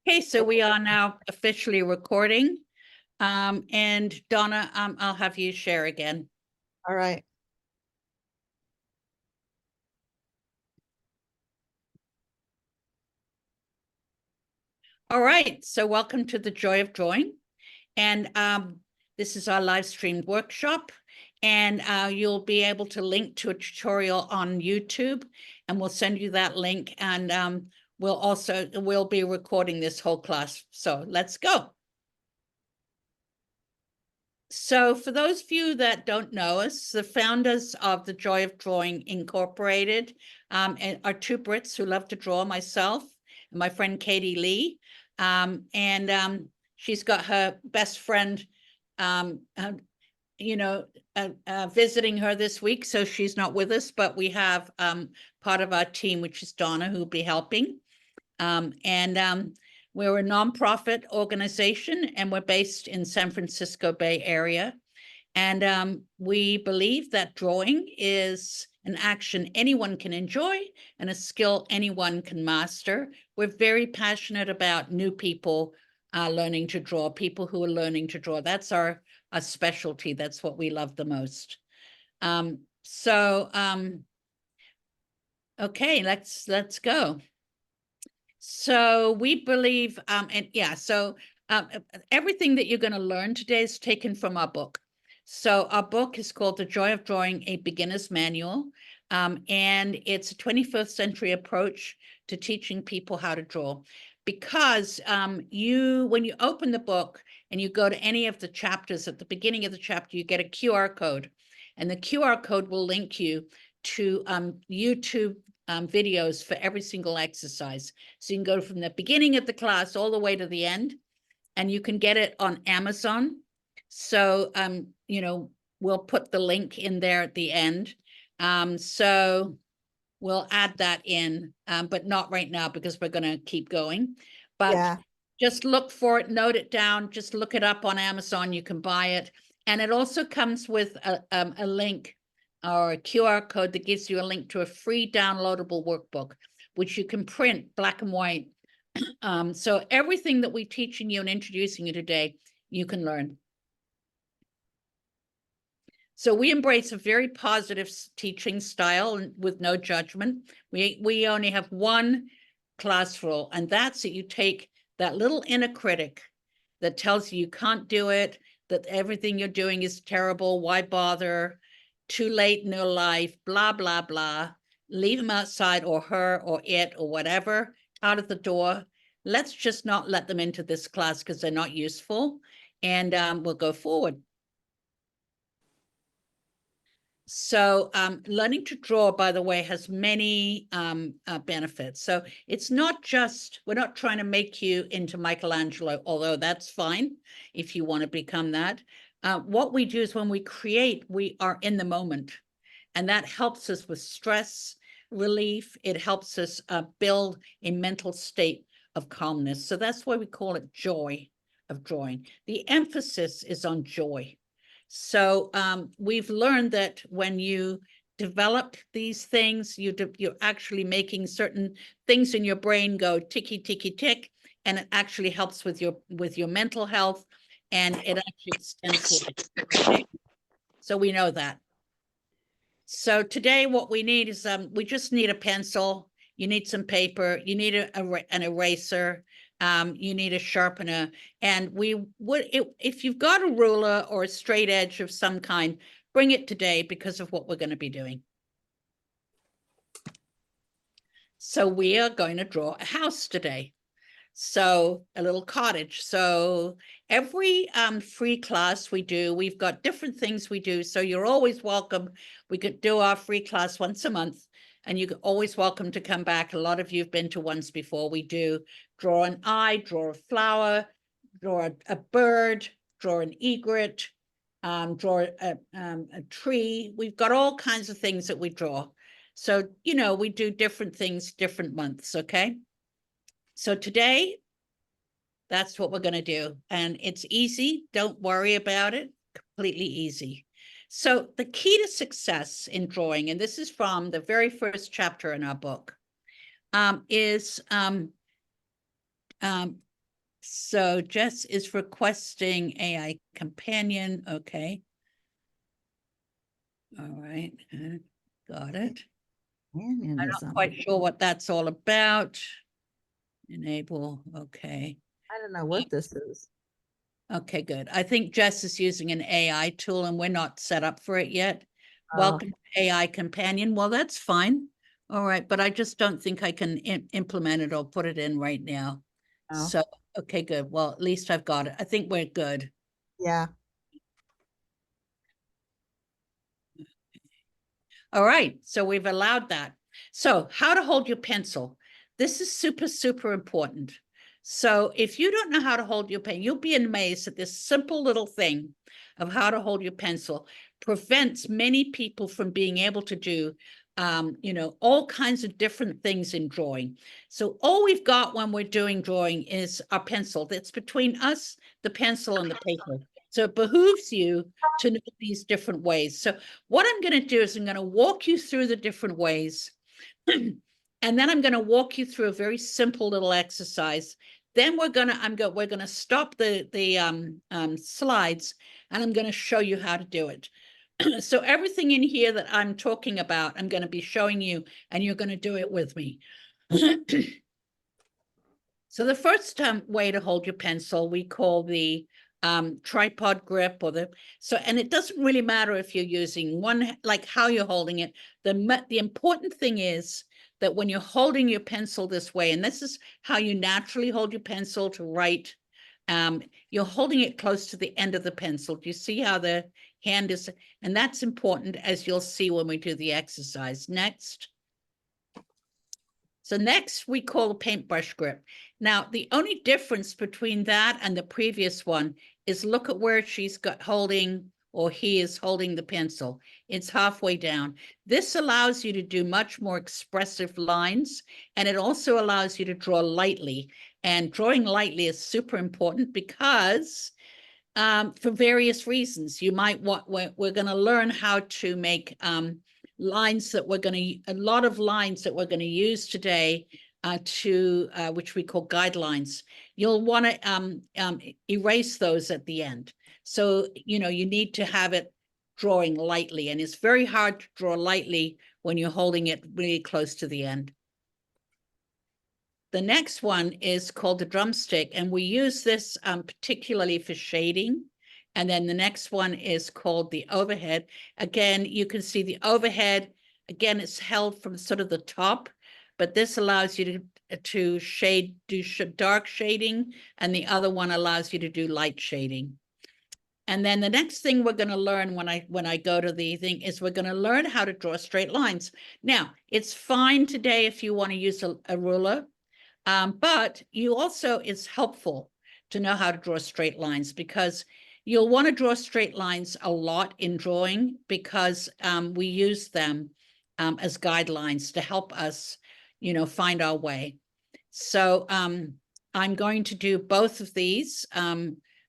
Okay, so we are now officially recording. And Donna, I'll have you share again. All right. All right, so welcome to the Joy of Drawing. And this is our live streamed workshop. And you'll be able to link to a tutorial on YouTube, and we'll send you that link. And we'll be recording this whole class. So let's go. So for those of you that don't know us, the founders of the Joy of Drawing Incorporated are two Brits who love to draw, myself and my friend Katie Lee. She's got her best friend, visiting her this week, so she's not with us, but we have part of our team, which is Donna, who'll be helping. We're a nonprofit organization, and we're based in San Francisco Bay Area. And we believe that drawing is an action anyone can enjoy and a skill anyone can master. We're very passionate about new people learning to draw, people who are learning to draw. That's our specialty. That's what we love the most. Okay, let's go. So we believe, everything that you're going to learn today is taken from our book. So our book is called The Joy of Drawing, a Beginner's Manual. And it's a 21st century approach to teaching people how to draw. Because when you open the book and you go to any of the chapters, at the beginning of the chapter, you get a QR code. And the QR code will link you to YouTube videos for every single exercise. So you can go from the beginning of the class all the way to the end, and you can get it on Amazon. So, we'll put the link in there at the end. So we'll add that in, but not right now because we're going to keep going. But just look for it, note it down, just look it up on Amazon. You can buy it. And it also comes with a link or a QR code that gives you a link to a free downloadable workbook, which you can print black and white. So everything that we're teaching you and introducing you today, you can learn. So we embrace a very positive teaching style with no judgment. We only have one class rule, and that's that you take that little inner critic that tells you can't do it, that everything you're doing is terrible, why bother, too late in your life, blah, blah, blah. Leave them outside, or her or it or whatever, out of the door. Let's just not let them into this class because they're not useful, and we'll go forward. So learning to draw, by the way, has many benefits. So it's not just, we're not trying to make you into Michelangelo, although that's fine if you want to become that. What we do is when we create, we are in the moment. And that helps us with stress relief. It helps us build a mental state of calmness. So that's why we call it joy of drawing. The emphasis is on joy. So we've learned that when you develop these things, you're actually making certain things in your brain go ticky, ticky, tick, and it actually helps with your mental health, and it actually extends life. So we know that. So today what we need is, we just need a pencil, you need some paper, you need an eraser, you need a sharpener, and if you've got a ruler or a straight edge of some kind, bring it today because of what we're going to be doing. So we are going to draw a house today. So a little cottage. So every free class we've got different things we do. So you're always welcome. We could do our free class once a month, and you're always welcome to come back. A lot of you have been to ones before. We do draw an eye, draw a flower, draw a bird, draw an egret, draw a tree. We've got all kinds of things that we draw. So, we do different things, different months, okay? So today, that's what we're going to do. And it's easy. Don't worry about it. Completely easy. So the key to success in drawing, and this is from the very first chapter in our book, is So Jess is requesting AI companion. Okay. All right. Got it. I'm not quite sure what that's all about. Enable. Okay. I don't know what this is. Okay, good. I think Jess is using an AI tool and we're not set up for it yet. Oh. Welcome to AI companion. Well, that's fine. All right, but I just don't think I can implement it or put it in right now. Oh. So, okay, good. Well, at least I've got it. I think we're good. Yeah. All right, so we've allowed that. So how to hold your pencil. This is super, super important. So if you don't know how to hold your pen, you'll be amazed that this simple little thing of how to hold your pencil prevents many people from being able to do all kinds of different things in drawing. So all we've got when we're doing drawing is our pencil. That's between us, the pencil, and the paper. So it behooves you to know these different ways. So what I'm going to do is I'm going to walk you through the different ways. And then I'm going to walk you through a very simple little exercise. Then we're going to stop the slides, and I'm going to show you how to do it. So everything in here that I'm talking about, I'm going to be showing you, and you're going to do it with me. So the first way to hold your pencil, we call the tripod grip, and it doesn't really matter if you're using one, like how you're holding it. The important thing is that when you're holding your pencil this way, and this is how you naturally hold your pencil to write, you're holding it close to the end of the pencil. Do you see how the hand is? And that's important, as you'll see when we do the exercise. Next. So next we call the paintbrush grip. Now, the only difference between that and the previous one is look at where she's got holding, or he is holding the pencil. It's halfway down. This allows you to do much more expressive lines, and it also allows you to draw lightly. And drawing lightly is super important because for various reasons. You might want, we're going to learn how to make lines that a lot of lines that we're going to use today which we call guidelines. You'll want to erase those at the end. So, you need to have it drawing lightly, and it's very hard to draw lightly when you're holding it really close to the end. The next one is called the drumstick, and we use this particularly for shading. And then the next one is called the overhead. Again, you can see the overhead. Again, it's held from sort of the top, but this allows you to do dark shading, and the other one allows you to do light shading. And then the next thing we're going to learn when I go to the thing is we're going to learn how to draw straight lines. Now, it's fine today if you want to use a ruler. But it's helpful to know how to draw straight lines, because you'll want to draw straight lines a lot in drawing, because we use them as guidelines to help us, find our way. So I'm going to do both of these.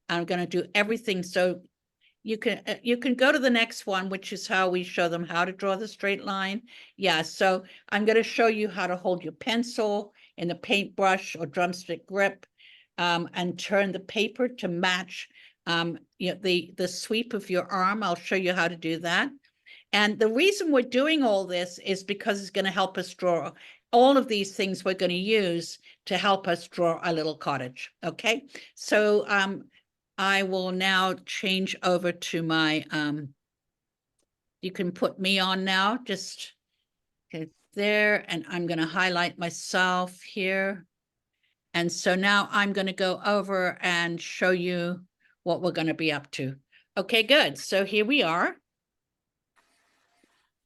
I'm going to do everything. So you can go to the next one, which is how we show them how to draw the straight line. Yeah, so I'm going to show you how to hold your pencil in the paintbrush or drumstick grip, and turn the paper to match the sweep of your arm. I'll show you how to do that. And the reason we're doing all this is because it's going to help us draw all of these things we're going to use to help us draw a little cottage. Okay, so I will now change over to my, you can put me on now, just okay, there, and I'm going to highlight myself here. And so now I'm going to go over and show you what we're going to be up to. Okay, good. So here we are.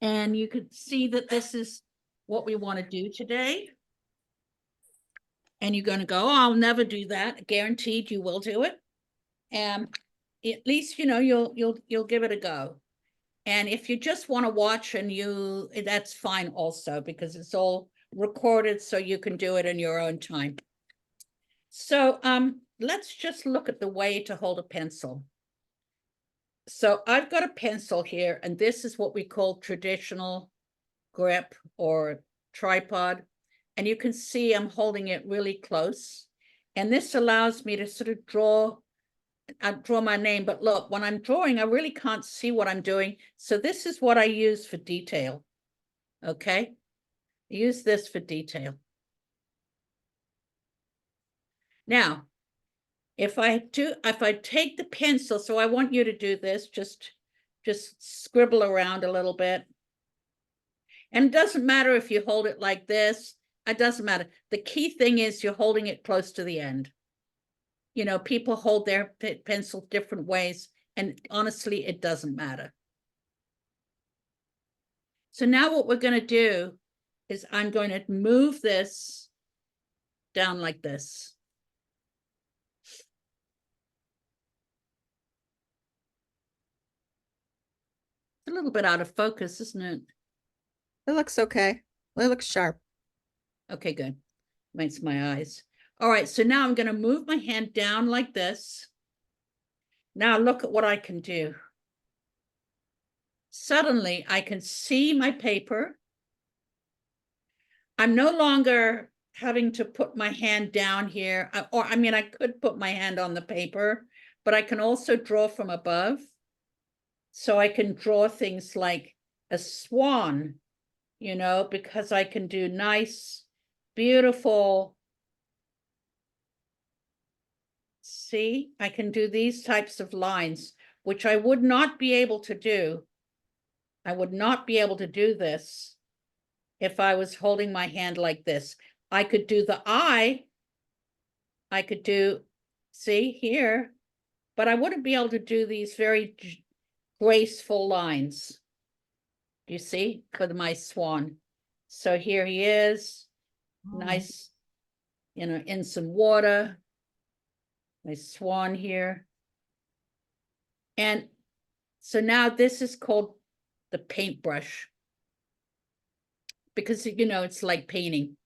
And you can see that this is what we want to do today. And you're going to go, oh, I'll never do that. Guaranteed you will do it. And at least, you'll give it a go. And if you just want to watch that's fine also, because it's all recorded, so you can do it in your own time. So let's just look at the way to hold a pencil. So I've got a pencil here, and this is what we call traditional grip or tripod. And you can see I'm holding it really close. And this allows me to sort of draw my name, but look, when I'm drawing, I really can't see what I'm doing. So this is what I use for detail. Okay, use this for detail. Now, if I take the pencil, so I want you to do this, just scribble around a little bit. And it doesn't matter if you hold it like this, it doesn't matter. The key thing is you're holding it close to the end. You know, people hold their pencil different ways, and honestly, it doesn't matter. So now what we're going to do is I'm going to move this down like this. It's a little bit out of focus, isn't it? It looks okay. It looks sharp. Okay, good. Makes my eyes. All right, so now I'm going to move my hand down like this. Now look at what I can do. Suddenly, I can see my paper. I'm no longer having to put my hand down here, or I mean, I could put my hand on the paper, but I can also draw from above. So I can draw things like a swan, you know, because I can do nice, beautiful. See, I can do these types of lines, which I would not be able to do. I would not be able to do this if I was holding my hand like this. I could do the eye. I could do, see here, but I wouldn't be able to do these very graceful lines. You see, for my swan. So here he is, nice, you know, in some water. My swan here. And so now this is called the paintbrush, because, you know, it's like painting.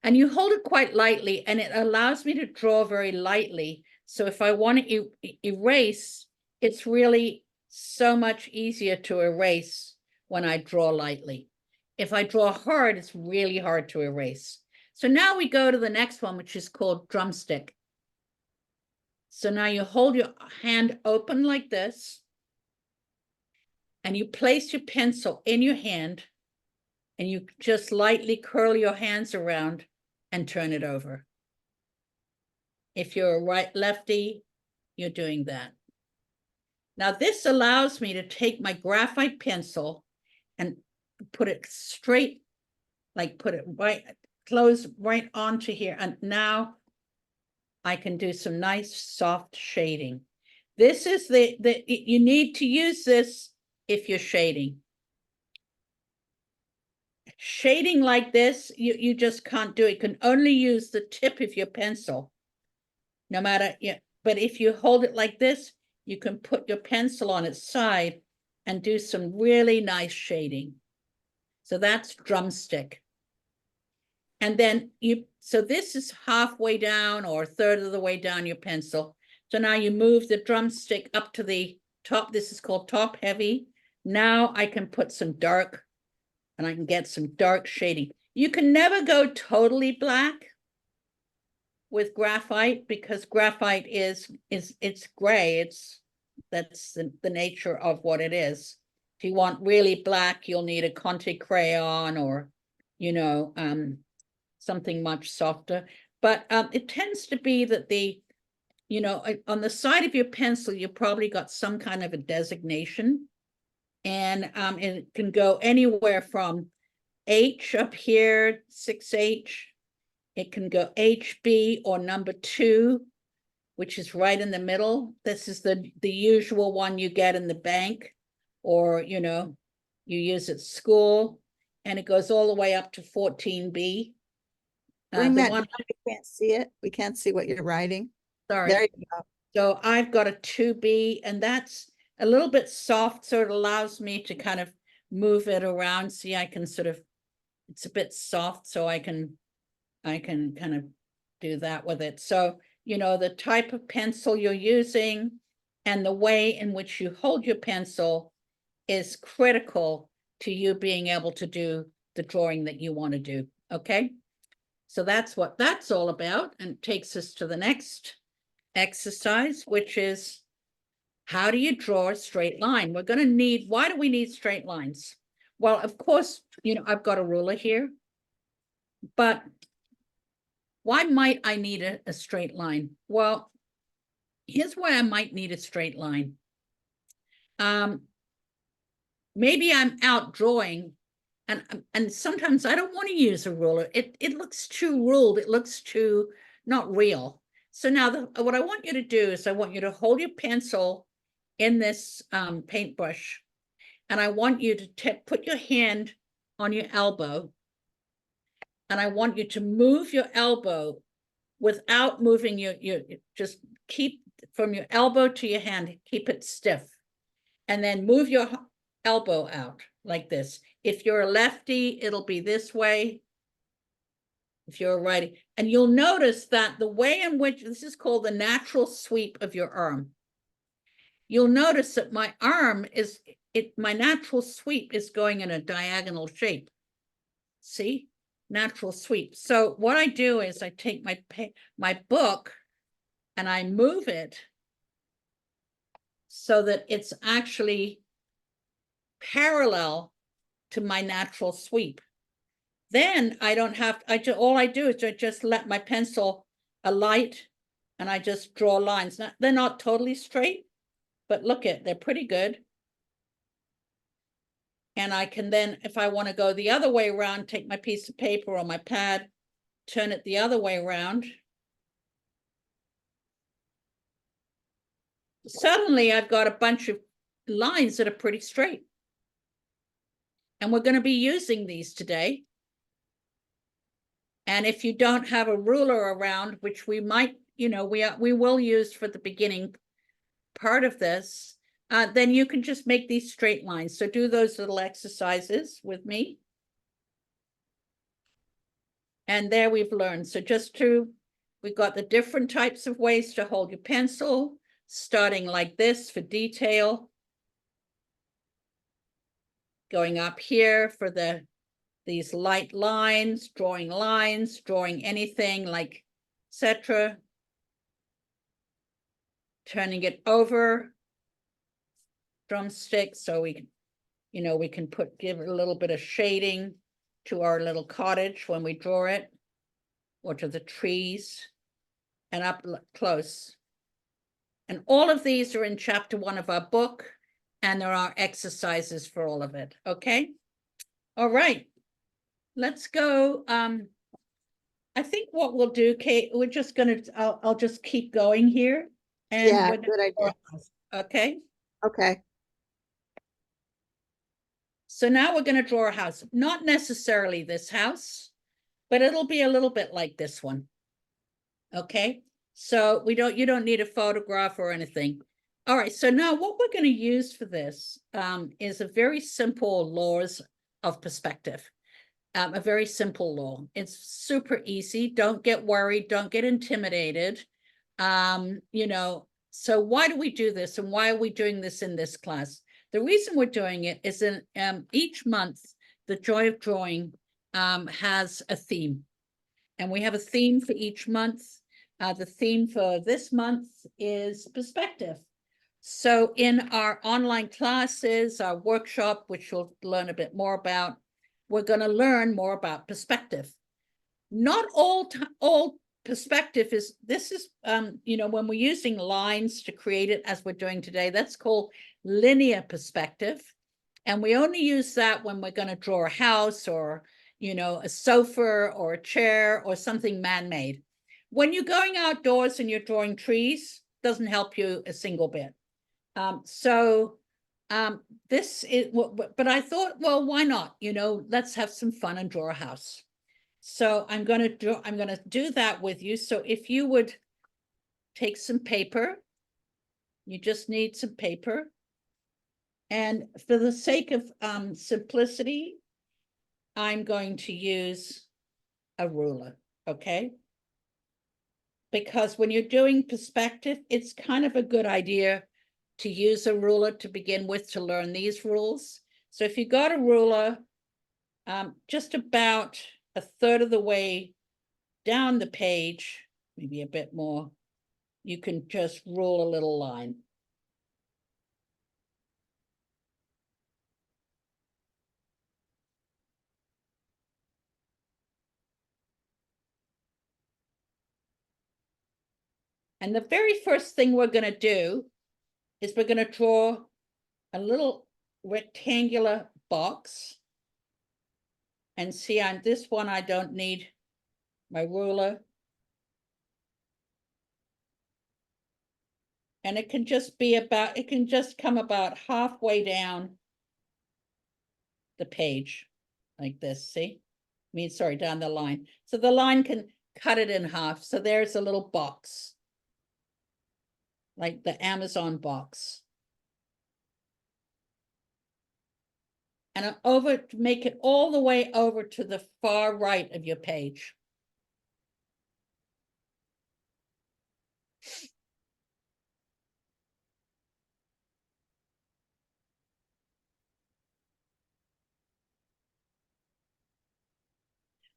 And you hold it quite lightly, and it allows me to draw very lightly. So if I want to erase, it's really so much easier to erase when I draw lightly. If I draw hard, it's really hard to erase. So now we go to the next one, which is called drumstick. So now you hold your hand open like this, and you place your pencil in your hand, and you just lightly curl your hands around and turn it over. If you're a right lefty, you're doing that. Now this allows me to take my graphite pencil and put it straight, like put it right, close right onto here. And now I can do some nice soft shading. This is you need to use this if you're shading. Shading like this, you just can't do it. You can only use the tip of your pencil. No matter, yeah, but if you hold it like this, you can put your pencil on its side and do some really nice shading. So that's drumstick. And then so this is halfway down or a third of the way down your pencil. So now you move the drumstick up to the top. This is called top heavy. Now I can put some dark, and I can get some dark shading. You can never go totally black with graphite, because graphite it's gray. That's the nature of what it is. If you want really black, you'll need a Conte crayon, or, you know, something much softer. But it tends to be that you know, on the side of your pencil, you probably got some kind of a designation. And it can go anywhere from H up here, 6H. It can go HB or number 2, which is right in the middle. This is the usual one you get in the bank, or, you know, you use at school. And it goes all the way up to 14B. Bring that down. We can't see it. We can't see what you're writing. Sorry. There you go. So I've got a 2B, and that's a little bit soft, so it allows me to kind of move it around. See, I can sort of, it's a bit soft, so I can kind of do that with it. So, you know, the type of pencil you're using and the way in which you hold your pencil is critical to you being able to do the drawing that you want to do. Okay. So that's what that's all about, and takes us to the next exercise, which is how do you draw a straight line? We're going to need, why do we need straight lines? Well, of course, I've got a ruler here, but why might I need a straight line? Well, here's why I might need a straight line. Maybe I'm out drawing, and sometimes I don't want to use a ruler. It looks too ruled. It looks too not real. So now what I want you to do is I want you to hold your pencil in this paintbrush, and I want you to put your hand on your elbow, and I want you to move your elbow without moving your just keep from your elbow to your hand, keep it stiff, and then move your elbow out like this. If you're a lefty, it'll be this way. If you're a righty, and you'll notice that the way in which this is called the natural sweep of your arm. You'll notice that my arm is my natural sweep is going in a diagonal shape. See, natural sweep. So what I do is I take my book and I move it so that it's actually parallel to my natural sweep. Then I don't have, all I do is I just let my pencil alight and I just draw lines. Now, they're not totally straight, but look they're pretty good. And I can then, if I want to go the other way around, take my piece of paper or my pad, turn it the other way around. Suddenly I've got a bunch of lines that are pretty straight. And we're going to be using these today. And if you don't have a ruler around, which we might, we will use for the beginning part of this, then you can just make these straight lines. So do those little exercises with me. And there we've learned. So we've got the different types of ways to hold your pencil, starting like this for detail. Going up here for these light lines, drawing anything like etc. Turning it over, drumstick, so we can give it a little bit of shading to our little cottage when we draw it, or to the trees, and up close. And all of these are in chapter 1 of our book, and there are exercises for all of it. Okay. All right. Let's go. I think what we'll do, Kate, we're just gonna, I'll just keep going here. And yeah, good idea. Okay. Okay. So now we're going to draw a house. Not necessarily this house, but it'll be a little bit like this one. Okay. So you don't need a photograph or anything. All right. So now what we're going to use for this is a very simple laws of perspective. A very simple law. It's super easy. Don't get worried. Don't get intimidated. So why do we do this, and why are we doing this in this class? The reason we're doing it is in each month, the Joy of Drawing has a theme, and we have a theme for each month. The theme for this month is perspective. So in our online classes, our workshop, which you'll learn a bit more about, we're going to learn more about perspective. Not all perspective is, when we're using lines to create it as we're doing today, that's called linear perspective. And we only use that when we're going to draw a house or, a sofa or a chair or something man-made. When you're going outdoors and you're drawing trees, doesn't help you a single bit. This is, but I thought, well, why not? Let's have some fun and draw a house. So I'm going to do that with you. So if you would take some paper, you just need some paper. And for the sake of simplicity, I'm going to use a ruler, okay? Because when you're doing perspective, it's kind of a good idea to use a ruler to begin with to learn these rules. So if you got a ruler, just about a third of the way down the page, maybe a bit more, you can just rule a little line. And the very first thing we're going to do is we're going to draw a little rectangular box. And see, on this one, I don't need my ruler. And it can just be about, it can just come about halfway down the page like this, see? I mean, sorry, down the line. So the line can cut it in half. So there's a little box, like the Amazon box. And over, make it all the way over to the far right of your page.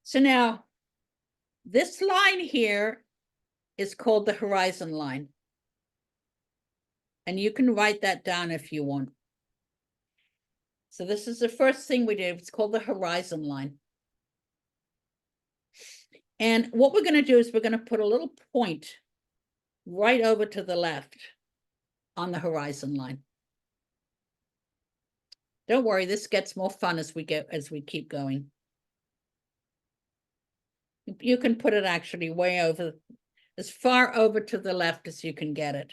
So now, this line here is called the horizon line. And you can write that down if you want. So this is the first thing we did. It's called the horizon line. And what we're going to do is we're going to put a little point right over to the left on the horizon line. Don't worry, this gets more fun as we keep going. You can put it actually way over, as far over to the left as you can get it.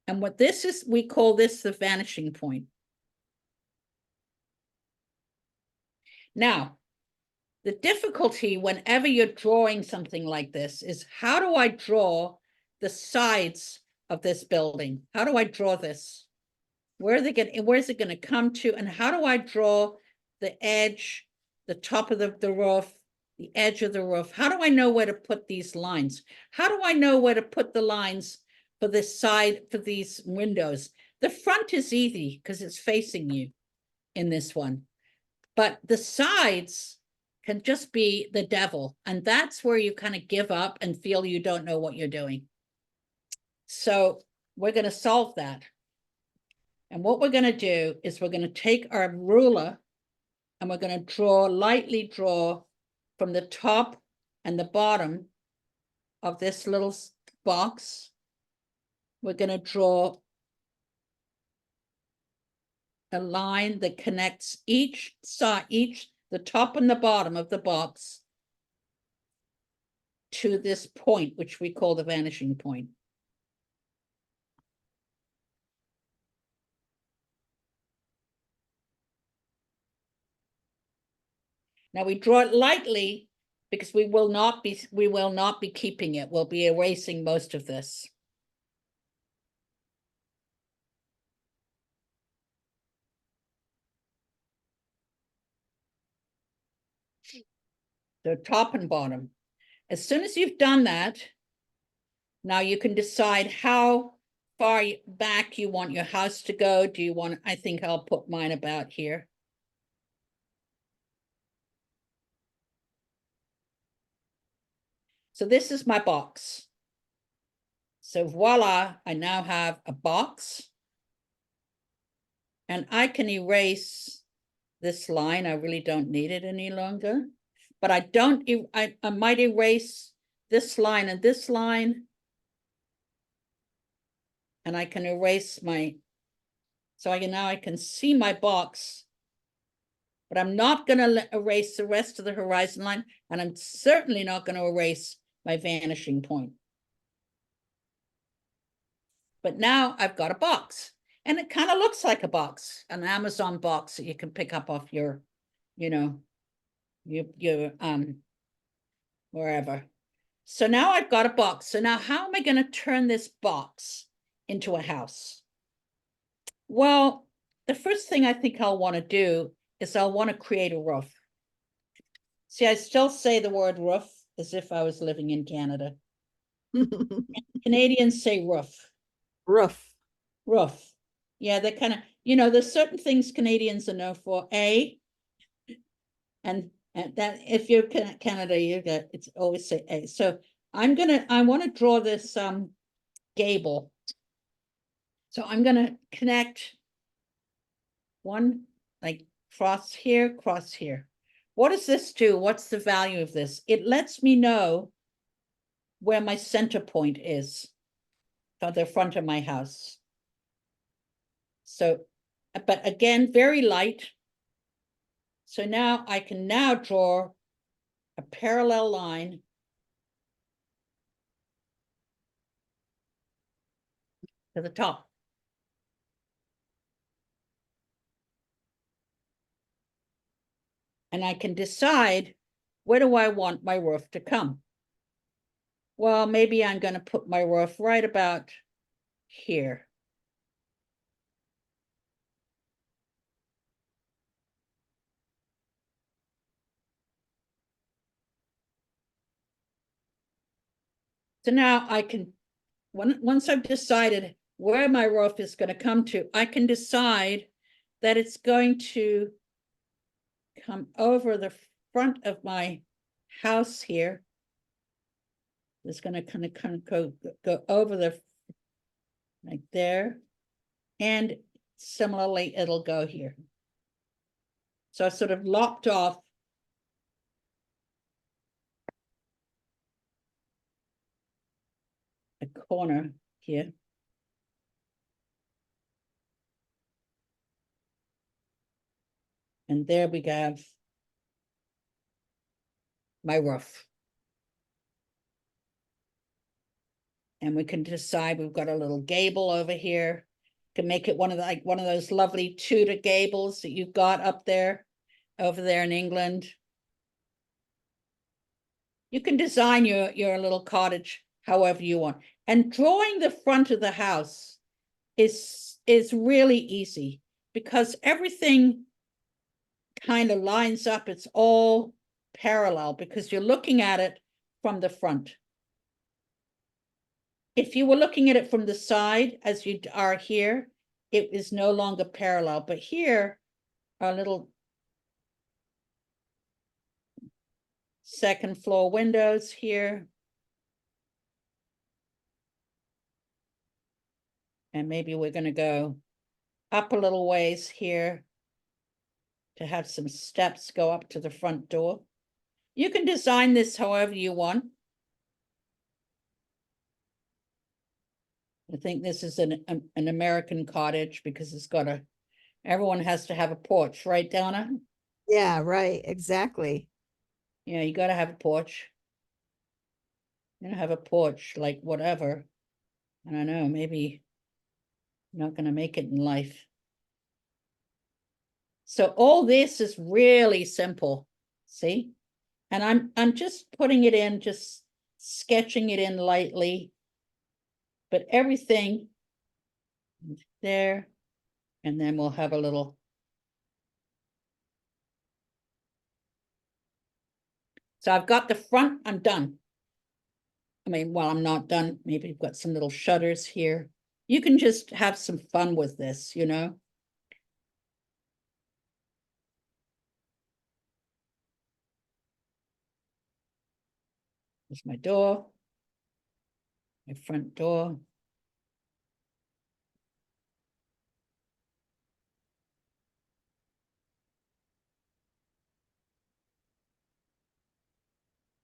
And what this is, we call this the vanishing point. Now, the difficulty whenever you're drawing something like this is, how do I draw the sides of this building? How do I draw this? Where's it going to come to? And how do I draw the edge, the top of the roof, the edge of the roof? How do I know where to put these lines? How do I know where to put the lines for this side, for these windows? The front is easy because it's facing you in this one. But the sides can just be the devil. And that's where you kind of give up and feel you don't know what you're doing. So we're going to solve that. And what we're going to do is we're going to take our ruler and we're going to lightly draw from the top and the bottom of this little box. We're going to draw a line that connects each side, the top and the bottom of the box to this point, which we call the vanishing point. Now we draw it lightly because we will not be keeping it. We'll be erasing most of this. So top and bottom. As soon as you've done that, now you can decide how far back you want your house to go. Do you want, I think I'll put mine about here. So this is my box. So voila, I now have a box. And I can erase this line. I really don't need it any longer. But I might erase this line and this line. And I can erase so now I can see my box. But I'm not going to erase the rest of the horizon line. And I'm certainly not going to erase my vanishing point. But now I've got a box. And it kind of looks like a box, an Amazon box that you can pick up off your, wherever. So now I've got a box. So now how am I going to turn this box into a house? Well, the first thing I think I'll want to do is I'll want to create a roof. See, I still say the word roof as if I was living in Canada. Canadians say roof. Roof. Roof. Yeah, they're kind of, there's certain things Canadians are known for. And And that if you're Canada, you get it's always say A. So I want to draw this gable. So I'm gonna connect one like cross here, cross here. What does this do? What's the value of this? It lets me know where my center point is for the front of my house. So, but again, very light. So now I can now draw a parallel line to the top. And I can decide where do I want my roof to come. Well, maybe I'm going to put my roof right about here. So now I can, once I've decided where my roof is going to come to, I can decide that it's going to come over the front of my house here. It's going to kind of go over the, like there. And similarly, it'll go here. So I sort of lopped off a corner here. And there we have my roof. And we can decide we've got a little gable over here. Can make it one of the, like one of those lovely Tudor gables that you've got up there, over there in England. You can design your little cottage however you want. And drawing the front of the house is really easy because everything kind of lines up. It's all parallel because you're looking at it from the front. If you were looking at it from the side, as you are here, it is no longer parallel. But here are little second floor windows here. And maybe we're going to go up a little ways here to have some steps go up to the front door. You can design this however you want. I think this is an American cottage because it's got everyone has to have a porch, right, Donna? Yeah, right, exactly. Yeah, you got to have a porch. You don't have a porch, like whatever. I don't know, maybe you're not going to make it in life. So all this is really simple, see? And I'm just putting it in, just sketching it in lightly. But everything there, and then we'll have a little. So I've got the front, I'm done. I mean, well, I'm not done. Maybe I've got some little shutters here. You can just have some fun with this, you know? There's my door, my front door.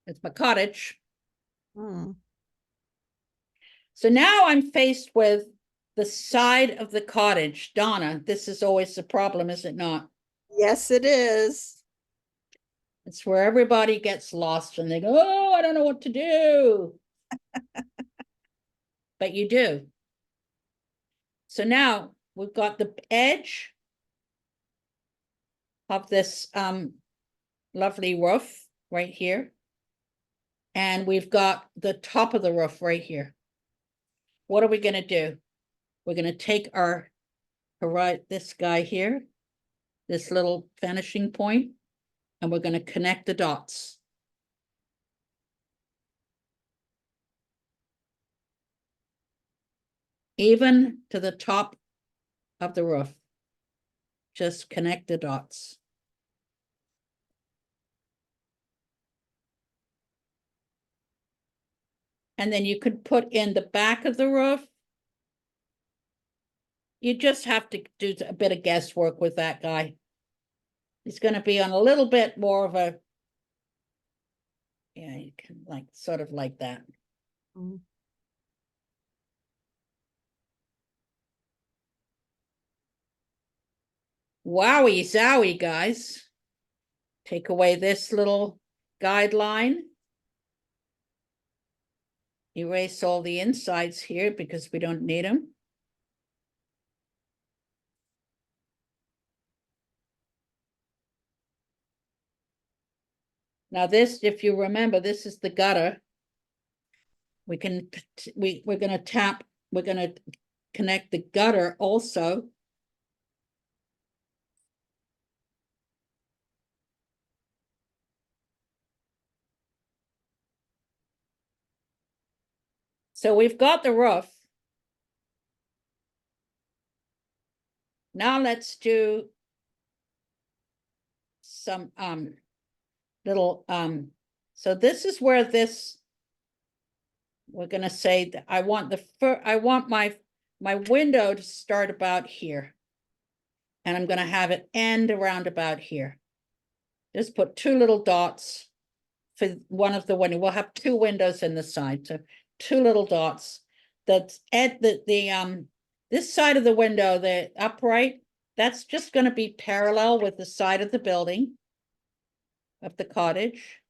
It's my cottage. Hmm. So now I'm faced with the side of the cottage. Donna, this is always the problem, is it not? Yes, it is. It's where everybody gets lost and they go, oh, I don't know what to do. But you do. So now we've got the edge of this lovely roof right here. And we've got the top of the roof right here. What are we going to do? We're going to take our right, this guy here, this little vanishing point, and we're going to connect the dots. Even to the top of the roof. Just connect the dots. And then you could put in the back of the roof. You just have to do a bit of guesswork with that guy. He's going to be on a little bit more of a, yeah, you can like sort of like that. Mm. Wowie zowie, guys. Take away this little guideline. Erase all the insides here because we don't need them. Now this, if you remember, this is the gutter. We're going to tap, we're going to connect the gutter also. So we've got the roof. Now let's do some little so this is where this, we're going to say that I want my window to start about here. And I'm going to have it end around about here. Just put two little dots for one of the window. We'll have two windows in the side, so two little dots. That's at the this side of the window, the upright, that's just going to be parallel with the side of the building of the cottage.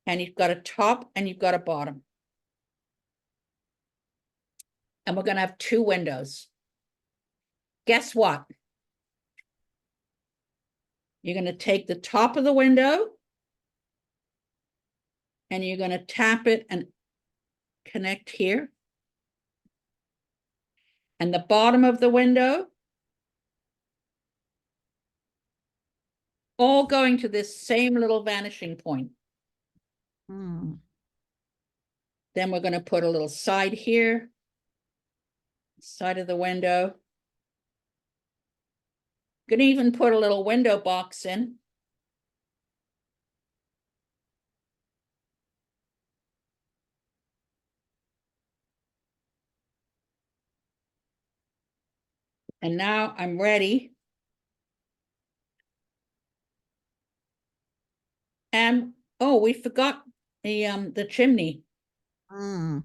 And you've got a top and you've got a bottom. And we're going to have two windows. Guess what? You're going to take the top of the window and you're going to tap it and connect here. And the bottom of the window, all going to this same little vanishing point. Mm. Then we're going to put a little side here, side of the window. Going to even put a little window box in. And now I'm ready. And oh, we forgot the chimney. Mm.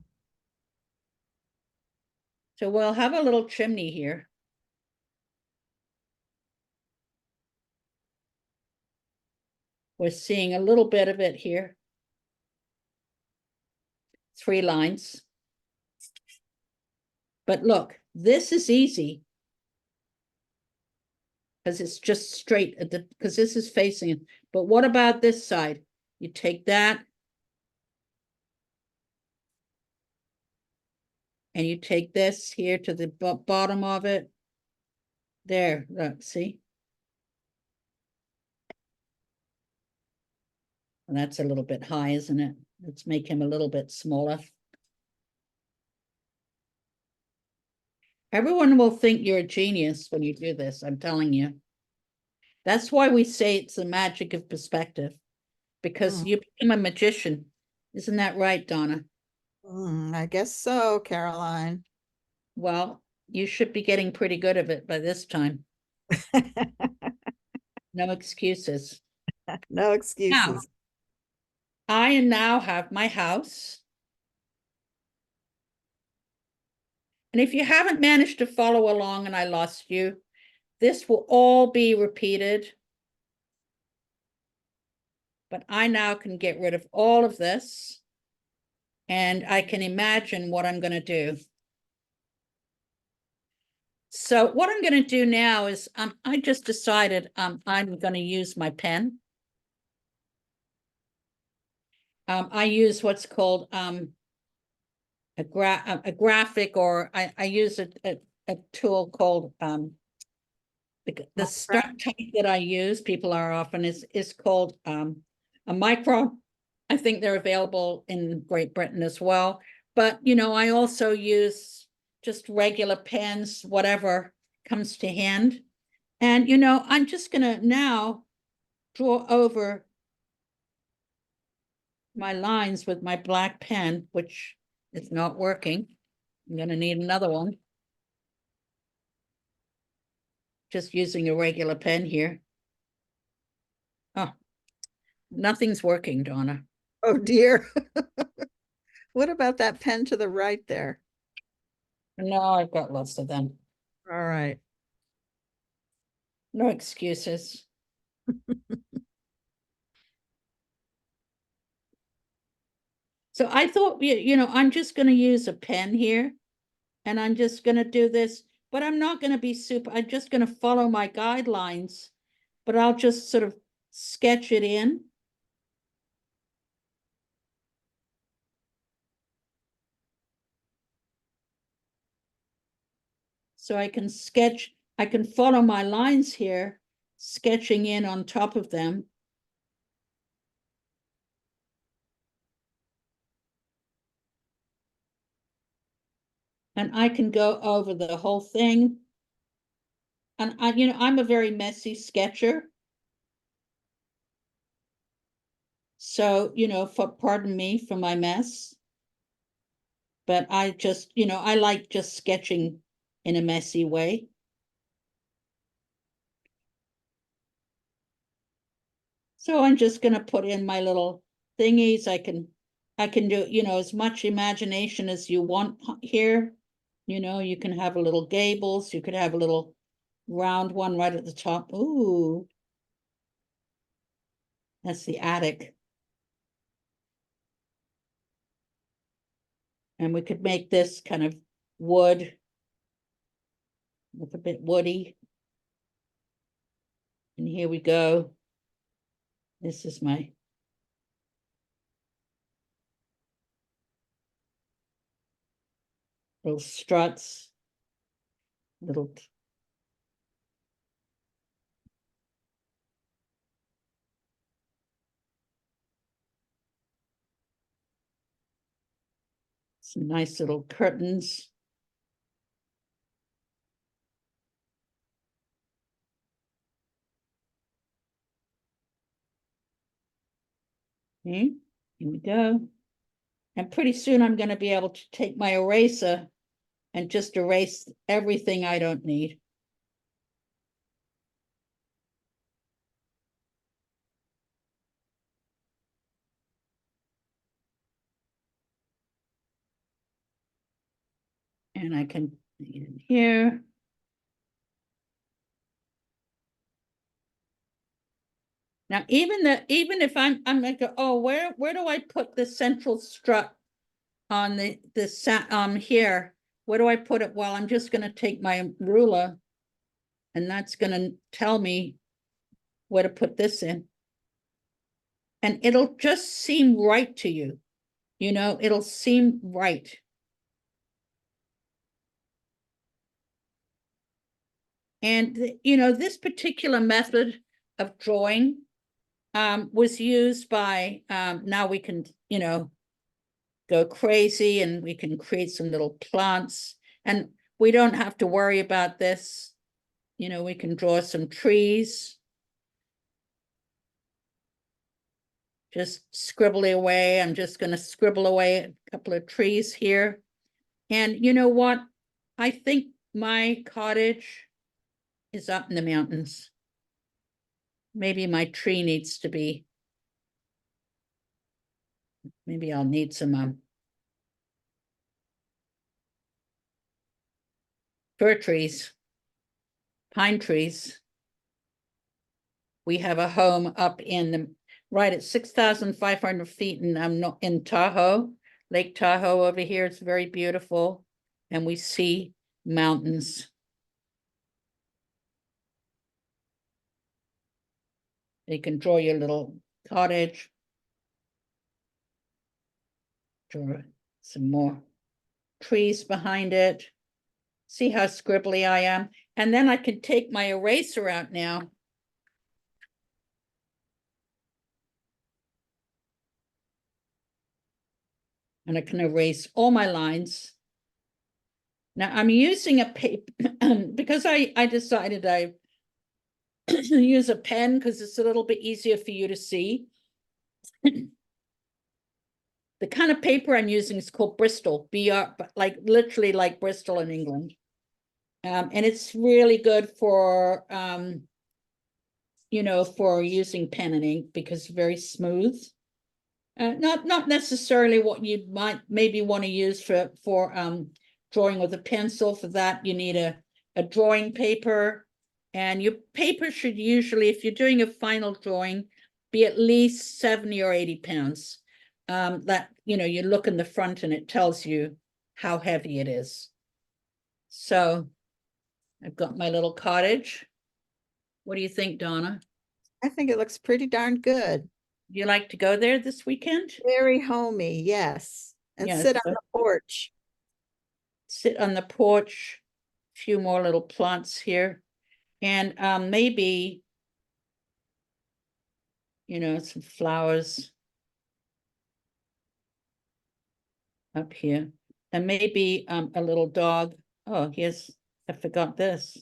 So we'll have a little chimney here. We're seeing a little bit of it here. 3 lines. But look, this is easy because it's just straight at the, because this is facing it. But what about this side? You take that and you take this here to the bottom of it. There, look, see? And that's a little bit high, isn't it? Let's make him a little bit smaller. Everyone will think you're a genius when you do this, I'm telling you. That's why we say it's the magic of perspective, because you become a magician. Isn't that right, Donna? I guess so, Caroline. Well, you should be getting pretty good at it by this time. No excuses. No Now, excuses. I now have my house. And if you haven't managed to follow along and I lost you, this will all be repeated. But I now can get rid of all of this. And I can imagine what I'm going to do. So what I'm going to do now is I just decided I'm going to use my pen. I use what's called a graphic, or I use a tool called the start type that I use. People are often is called a micro. I think they're available in Great Britain as well. But you know, I also use just regular pens, whatever comes to hand. And you know, I'm just gonna now draw over my lines with my black pen, which is not working. I'm gonna need another one. Just using a regular pen here. Oh, nothing's working, Donna. Oh dear. What about that pen to the right there? No, I've got lots of them. All right. No excuses. So I thought, I'm just going to use a pen here and I'm just going to do this, but I'm not going to be I'm just going to follow my guidelines, but I'll just sort of sketch it in. So I can follow my lines here, sketching in on top of them. And I can go over the whole thing. And I'm a very messy sketcher. So, pardon me for my mess. But I just, I like just sketching in a messy way. So I'm just going to put in my little thingies. I can do, as much imagination as you want here. You can have a little gables. You could have a little round one right at the top. Ooh, that's the attic. And we could make this kind of wood, look a bit woody. And here we go. This is my little struts, little some nice little curtains. Okay, here we go. And pretty soon I'm going to be able to take my eraser and just erase everything I don't need. And I can in here. Now, even if I'm like, oh, where do I put the central strut on the here? Where do I put it? Well, I'm just going to take my ruler, and that's going to tell me where to put this in. And it'll just seem right to you. It'll seem right. And, this particular method of drawing was used by, now we can, go crazy and we can create some little plants. And we don't have to worry about this. We can draw some trees. Just scribbling away. I'm just going to scribble away a couple of trees here. And you know what? I think my cottage is up in the mountains. Maybe my tree needs to be, maybe I'll need some fir trees, pine trees. We have a home up right at 6,500 feet, and I'm not in Tahoe, Lake Tahoe over here. It's very beautiful, and we see mountains. You can draw your little cottage. Draw some more trees behind it. See how scribbly I am? And then I can take my eraser out now. And I can erase all my lines. Now I'm using a paper because I decided I use a pen because it's a little bit easier for you to see. the kind of paper I'm using is called Bristol, like literally like Bristol in England. And it's really good for, for using pen and ink because it's very smooth. Not necessarily what you might maybe want to use for drawing with a pencil. For that, you need a drawing paper, and your paper should usually, if you're doing a final drawing, be at least 70 or 80 pounds. That, you look in the front and it tells you how heavy it is. So I've got my little cottage. What do you think, Donna? I think it looks pretty darn good. Do you like to go there this weekend? Very homey, yes. And Yes. sit on the porch. Sit on the porch, a few more little plants here, and maybe, some flowers up here, and maybe a little dog. Oh, I forgot this.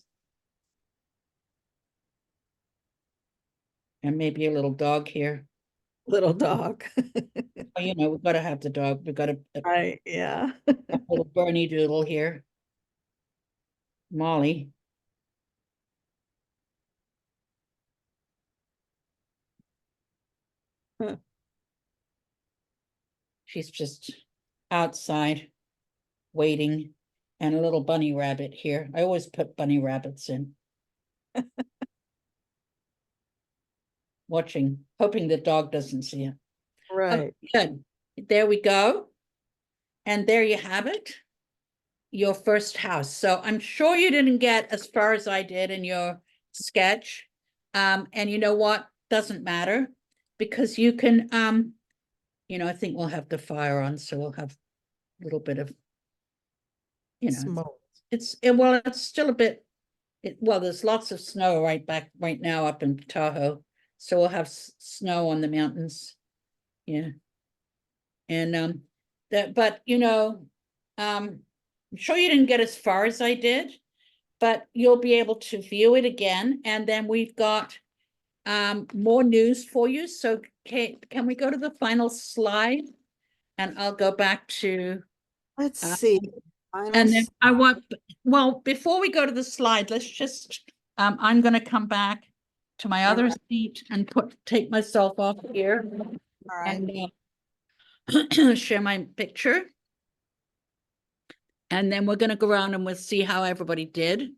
And maybe a little dog here. Little dog. Oh, we've got to have the dog. We've got a Right, yeah. little Bernie doodle here. Molly. Huh. She's just outside waiting, and a little bunny rabbit here. I always put bunny rabbits in. Watching, hoping the dog doesn't see it. Right. Good. There we go. And there you have it, your first house. So I'm sure you didn't get as far as I did in your sketch. And you know what? Doesn't matter, because you can, I think we'll have the fire on, so we'll have a little bit of, Smoke. it's still a bit, there's lots of snow right now up in Tahoe. So we'll have snow on the mountains. Yeah. And I'm sure you didn't get as far as I did, but you'll be able to view it again. And then we've got more news for you. So can we go to the final slide? And I'll go back to, Let's see. and then before we go to the slide, let's just, I'm going to come back to my other seat and take myself off here. All right. And share my picture. And then we're going to go around and we'll see how everybody did.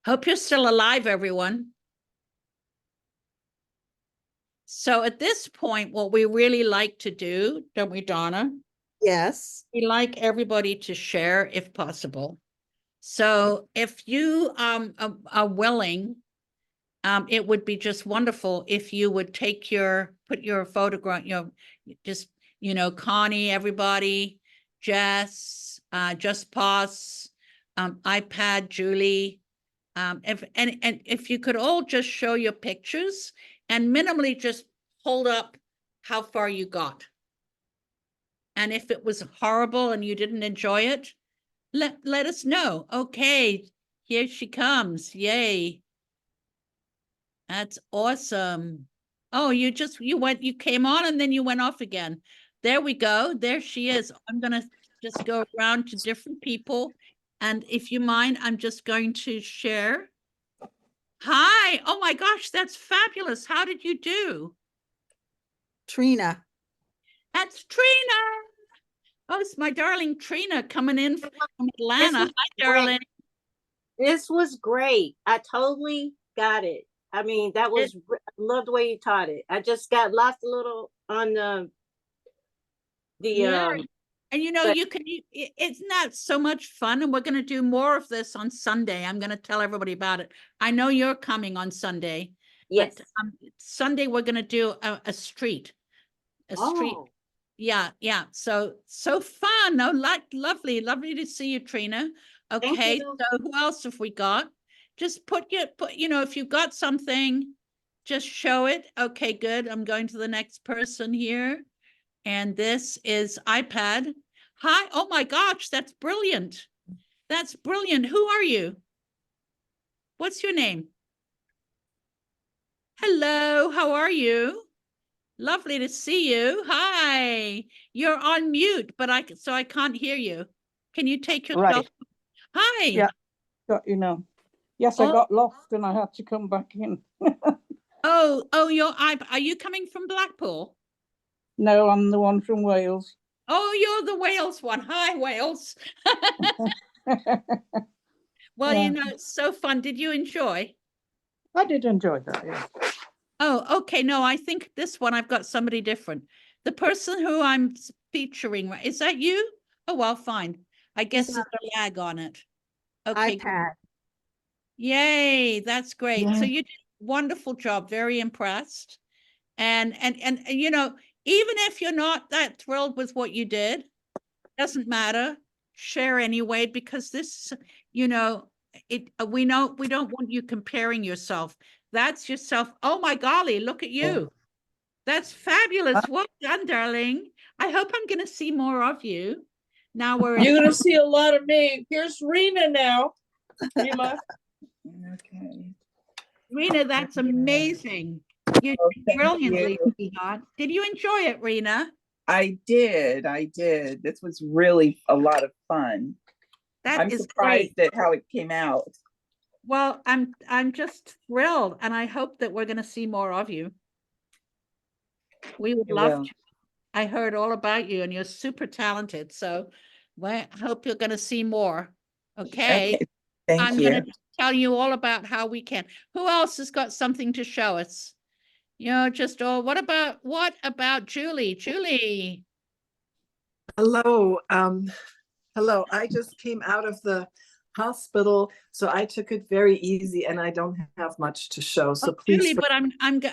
Hope you're still alive, everyone. So at this point, what we really like to do, don't we, Donna? Yes. We like everybody to share if possible. So if you are willing, it would be just wonderful if you would put your photograph, Connie, everybody, Jess, Just Pos, iPad, Julie, if you could all just show your pictures and minimally just hold up how far you got. And if it was horrible and you didn't enjoy it, let us know. Okay, here she comes. Yay. That's awesome. Oh, you came on and then you went off again. There we go. There she is. I'm going to just go around to different people. And if you mind, I'm just going to share. Hi. Oh my gosh, that's fabulous. How did you do? Trina. That's Trina. Oh, it's my darling Trina coming in from Atlanta. Hi, darling. This was great. I totally got it. I mean, I love the way you taught it. I just got lost a little on and it's not so much fun, and we're going to do more of this on Sunday. I'm going to tell everybody about it. I know you're coming on Sunday. Yes. But, Sunday we're going to do a street. Street. Yeah. So fun. Oh, lovely to see you, Trina. Okay. So who else have we got? Just if you've got something, just show it. Okay, good. I'm going to the next person here. And this is iPad. Hi. Oh my gosh, that's brilliant. That's brilliant. Who are you? What's your name? Hello. how are you? Lovely to see you. Hi. You're on mute, but so I can't hear you. Can you take yourself? Right. Hi. Yeah. Got you now. Yes, I got lost and I had to come back in. Oh, are you coming from Blackpool? No, I'm the one from Wales. Oh, you're the Wales one. Hi, Wales. Well, Yeah. it's so fun. Did you enjoy? I did enjoy that, yeah. Oh, okay. No, I think this one I've got somebody different. The person who I'm featuring, is that you? Oh, well, fine. I guess there's a lag on it. Okay. iPad. Yay, that's great. So Yeah. you did a wonderful job. Very impressed. And even if you're not that thrilled with what you did, doesn't matter. Share anyway, because this, we know we don't want you comparing yourself. That's yourself. Oh my golly, look at you. That's fabulous. Well done, darling. I hope I'm going to see more of you. Now we're You're going to see a lot of me. Here's Rena now. Rima. Okay. Rena, that's amazing. You Oh, did thank brilliantly, you. sweetheart. Did you enjoy it, Rena? I did. This was really a lot of fun. That I'm is surprised great. at how it came out. Well, I'm just thrilled, and I hope that we're going to see more of you. We would You love will. to. I heard all about you, and you're super talented. So I hope you're going to see more. Okay. Okay. Thank I'm you. going to tell you all about how we can. Who else has got something to show us? What about Julie? Julie. Hello. Hello. I just came out of the hospital, so I took it very easy and I don't have much to show. So please. Julie, but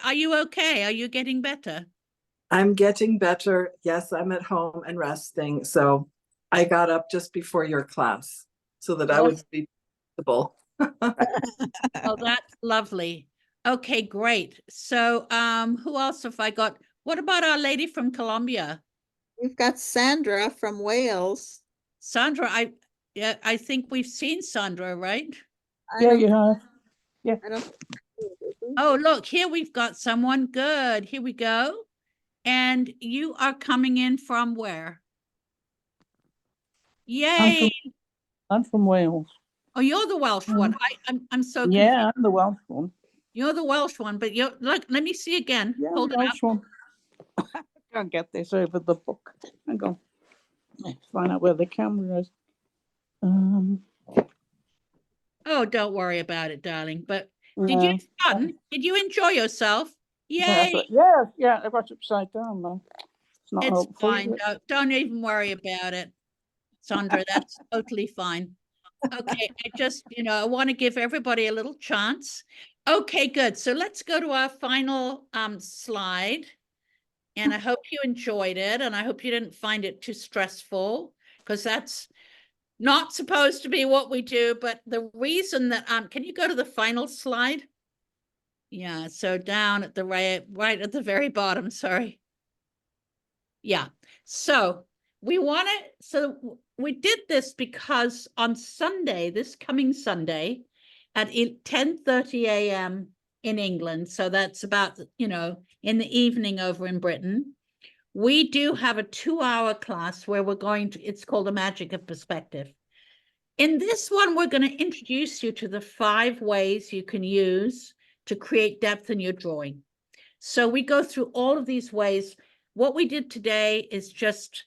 are you okay? Are you getting better? I'm getting better. Yes, I'm at home and resting. So I got up just before your class so that I would be comfortable. Oh, that's lovely. Okay, great. So, who else have I got? What about our lady from Colombia? We've got Sandra from Wales. Sandra, I think we've seen Sandra, right? Yeah, you have. Yeah. I don't. Oh, look, here we've got someone. Good. Here we go. And you are coming in from where? Yay. I'm from Wales. Oh, you're the Welsh one. I'm so confused. Yeah, I'm the Welsh one. You're the Welsh one, but look, let me see again. Yeah, Hold it up. Welsh one. I can't get this over the book. Hang on. Let's find out where the camera is. Oh, don't worry about it, darling. But did you No. have fun? Did you enjoy yourself? Yay. Yeah, I got upside down though. It's not It's helpful. fine. Don't even worry about it, Sandra. That's totally fine. Okay, I want to give everybody a little chance. Okay, good. So let's go to our final slide. And I hope you enjoyed it, and I hope you didn't find it too stressful, because that's not supposed to be what we do. But the reason that can you go to the final slide? Yeah, so down at the right at the very bottom, sorry. Yeah. So we did this because on Sunday, this coming Sunday at 10:30 a.m. in England, so that's about, in the evening over in Britain, we do have a 2-hour class where it's called The Magic of Perspective. In this one, we're going to introduce you to the 5 ways you can use to create depth in your drawing. So we go through all of these ways. What we did today is just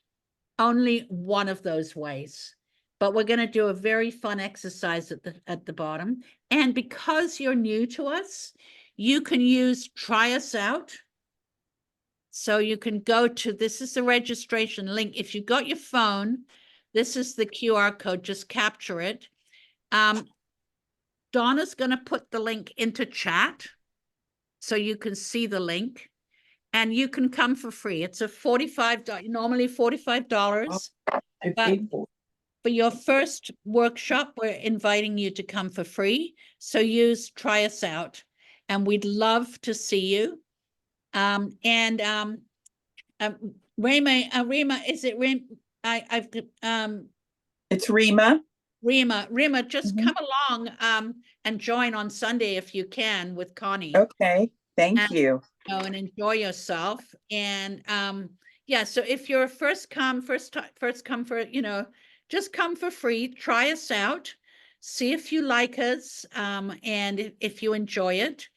only one of those ways, but we're going to do a very fun exercise at the bottom. And because you're new to us, you can use Try Us Out. So you can go to, this is the registration link. If you got your phone, this is the QR code, just capture it. Donna's going to put the link into chat so you can see the link. And you can come for free. It's normally $45. But for your first workshop, we're inviting you to come for free. So Try Us Out, and we'd love to see you. Rima, is it Rima? It's Rima. Rima, just come along and join on Sunday if you can with Connie. Okay, thank you. and enjoy yourself. And yeah, so if you're first come for, just come for free, try us out, see if you like us, and if you enjoy it.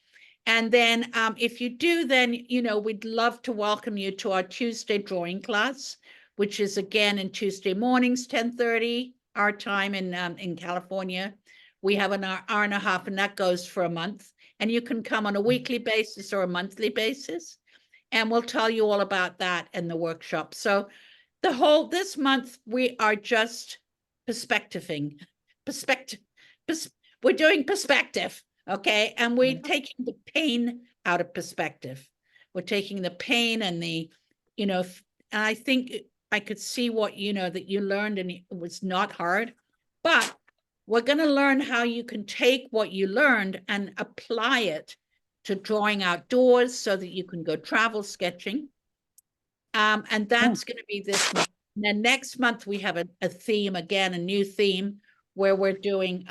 And then if you do, then, we'd love to welcome you to our Tuesday drawing class, which is again in Tuesday mornings, 10:30, our time in California. We have an hour and a half, and that goes for a month. And you can come on a weekly basis or a monthly basis. And we'll tell you all about that in the workshop. So this month, we are just perspectiving. We're doing perspective. Okay. And we're taking the pain out of perspective. We're taking the pain and and I think I could see what, that you learned, and it was not hard, but we're going to learn how you can take what you learned and apply it to drawing outdoors so that you can go travel sketching. And that's going to be this month. And then next month we have a theme again, a new theme where we're doing,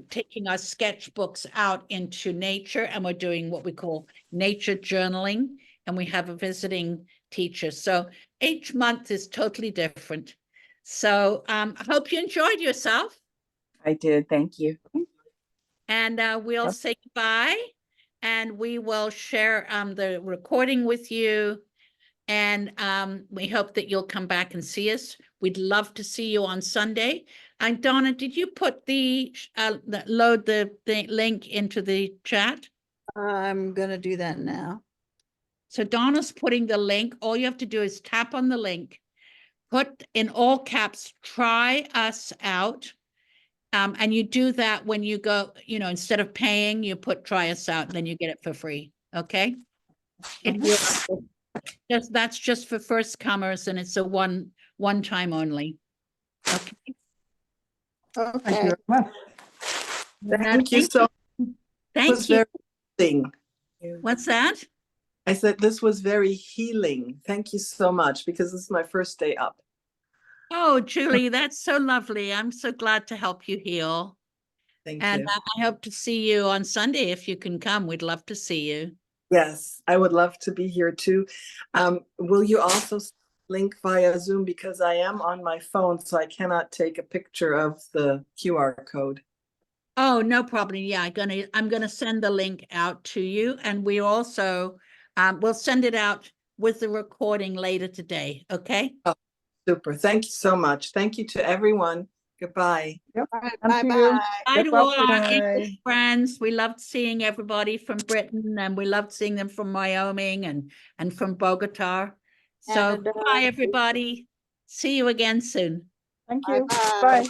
taking our sketchbooks out into nature, and we're doing what we call nature journaling, and we have a visiting teacher. So each month is totally different. So I hope you enjoyed yourself. I did. Thank you. And we'll say goodbye, and we will share the recording with you. And we hope that you'll come back and see us. We'd love to see you on Sunday. And Donna, did you put load the link into the chat? I'm gonna do that now. So Donna's putting the link. All you have to do is tap on the link, put in all caps, try us out. And you do that when you go, instead of paying, you put try us out, and then you get it for free. Okay. That's just for first comers, and it's a one time only. Okay. Thank you Okay. very much. Thank you so. Thank was you. very healing. What's that? I said this was very healing. Thank you so much, because this is my first day up. Oh, Julie, that's so lovely. I'm so glad to help you heal. Thank And you. I hope to see you on Sunday if you can come. We'd love to see you. Yes, I would love to be here too. Will you also link via Zoom, because I am on my phone, so I cannot take a picture of the QR code. Oh, no problem. Yeah, I'm gonna send the link out to you, and we also we'll send it out with the recording later today. Okay. Super. Thank you so much. Thank you to everyone. Goodbye. All right, And to you. bye-bye. Bye to Good all luck. our English friends. We loved seeing everybody from Britain, and we loved seeing them from Wyoming and from Bogota. So And, bye, everybody. See you again soon. Thank you. Bye-bye. Bye.